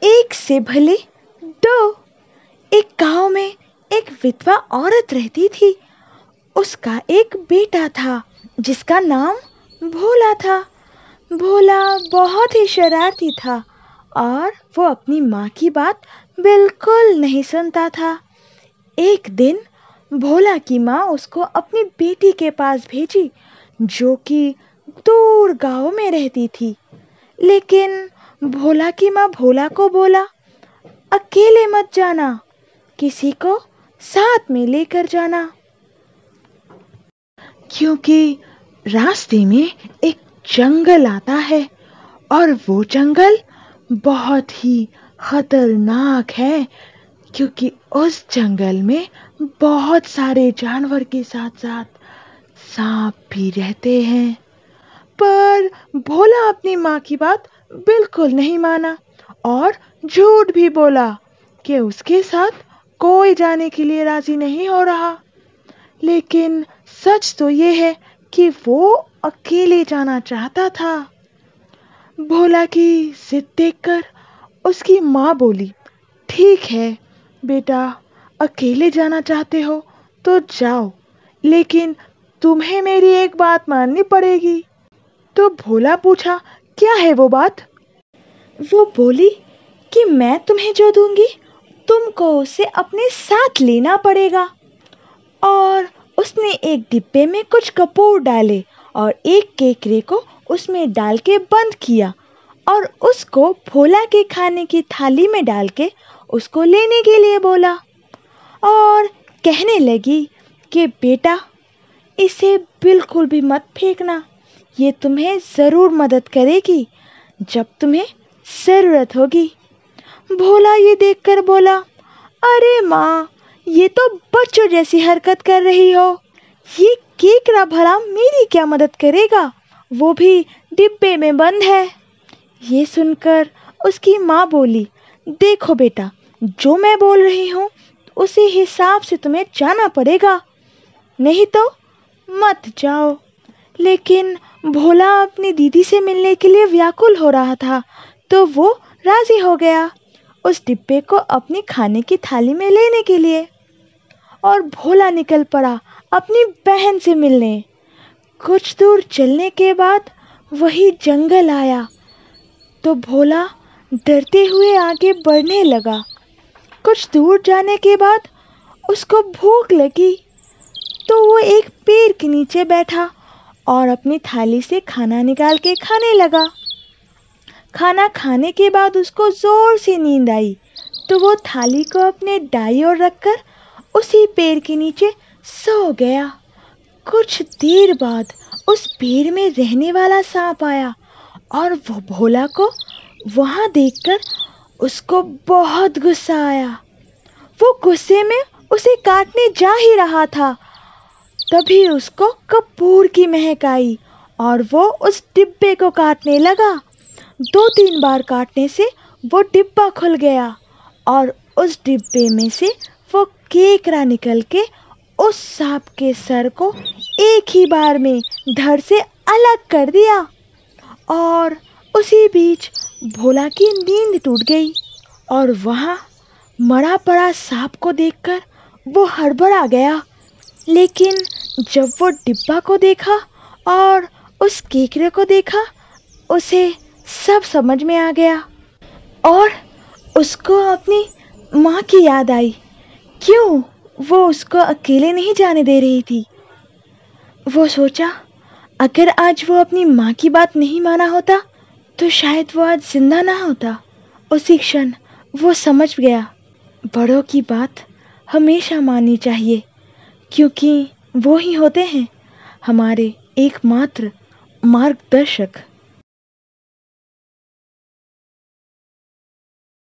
एक से भले दो। एक गांव में एक विधवा औरत रहती थी। उसका एक बेटा था जिसका नाम भोला था। भोला बहुत ही शरारती था और वो अपनी माँ की बात बिल्कुल नहीं सुनता था। एक दिन भोला की माँ उसको अपनी बेटी के पास भेजी जो कि दूर गांव में रहती थी। लेकिन भोला की माँ भोला को बोला, अकेले मत जाना, किसी को साथ में लेकर जाना, क्योंकि रास्ते में एक जंगल आता है और वो जंगल बहुत ही खतरनाक है, क्योंकि उस जंगल में बहुत सारे जानवर के साथ साथ सांप भी रहते हैं। पर भोला अपनी माँ की बात बिल्कुल नहीं माना और झूठ भी बोला कि उसके साथ कोई जाने के लिए राजी नहीं हो रहा। लेकिन सच तो ये है कि वो अकेले जाना चाहता था। भोला की जिद देखकर उसकी माँ बोली, ठीक है बेटा, अकेले जाना चाहते हो तो जाओ, लेकिन तुम्हें मेरी एक बात माननी पड़ेगी। तो भोला पूछा, क्या है वो बात? वो बोली कि मैं तुम्हें जो दूंगी तुमको उसे अपने साथ लेना पड़ेगा। और उसने एक डिब्बे में कुछ कपूर डाले और एक केकरे को उसमें डाल के बंद किया और उसको भोला के खाने की थाली में डाल के उसको लेने के लिए बोला और कहने लगी कि बेटा, इसे बिल्कुल भी मत फेंकना, ये तुम्हें ज़रूर मदद करेगी जब तुम्हें ज़रूरत होगी। भोला ये देखकर बोला, अरे माँ, ये तो बच्चों जैसी हरकत कर रही हो। ये केकड़ा भला मेरी क्या मदद करेगा, वो भी डिब्बे में बंद है। ये सुनकर उसकी माँ बोली, देखो बेटा, जो मैं बोल रही हूँ उसी हिसाब से तुम्हें जाना पड़ेगा, नहीं तो मत जाओ। लेकिन भोला अपनी दीदी से मिलने के लिए व्याकुल हो रहा था, तो वो राजी हो गया उस डिब्बे को अपनी खाने की थाली में लेने के लिए। और भोला निकल पड़ा अपनी बहन से मिलने। कुछ दूर चलने के बाद वही जंगल आया, तो भोला डरते हुए आगे बढ़ने लगा। कुछ दूर जाने के बाद उसको भूख लगी, तो वो एक पेड़ के नीचे बैठा और अपनी थाली से खाना निकाल के खाने लगा। खाना खाने के बाद उसको जोर से नींद आई, तो वो थाली को अपने दाईं ओर रखकर उसी पेड़ के नीचे सो गया। कुछ देर बाद उस पेड़ में रहने वाला सांप आया और वो भोला को वहां देखकर उसको बहुत गुस्सा आया। वो गुस्से में उसे काटने जा ही रहा था, तभी उसको कपूर की महक आई और वो उस डिब्बे को काटने लगा। 2-3 बार काटने से वो डिब्बा खुल गया और उस डिब्बे में से वो केकड़ा निकल के उस सांप के सर को एक ही बार में धड़ से अलग कर दिया। और उसी बीच भोला की नींद टूट गई और वहाँ मरा पड़ा सांप को देखकर वो हड़बड़ा गया। लेकिन जब वो डिब्बा को देखा और उस केकड़े को देखा, उसे सब समझ में आ गया और उसको अपनी माँ की याद आई। क्यों वो उसको अकेले नहीं जाने दे रही थी? वो सोचा, अगर आज वो अपनी माँ की बात नहीं माना होता तो शायद वो आज जिंदा ना होता। उसी क्षण वो समझ गया, बड़ों की बात हमेशा माननी चाहिए, क्योंकि वो ही होते हैं हमारे एकमात्र मार्गदर्शक।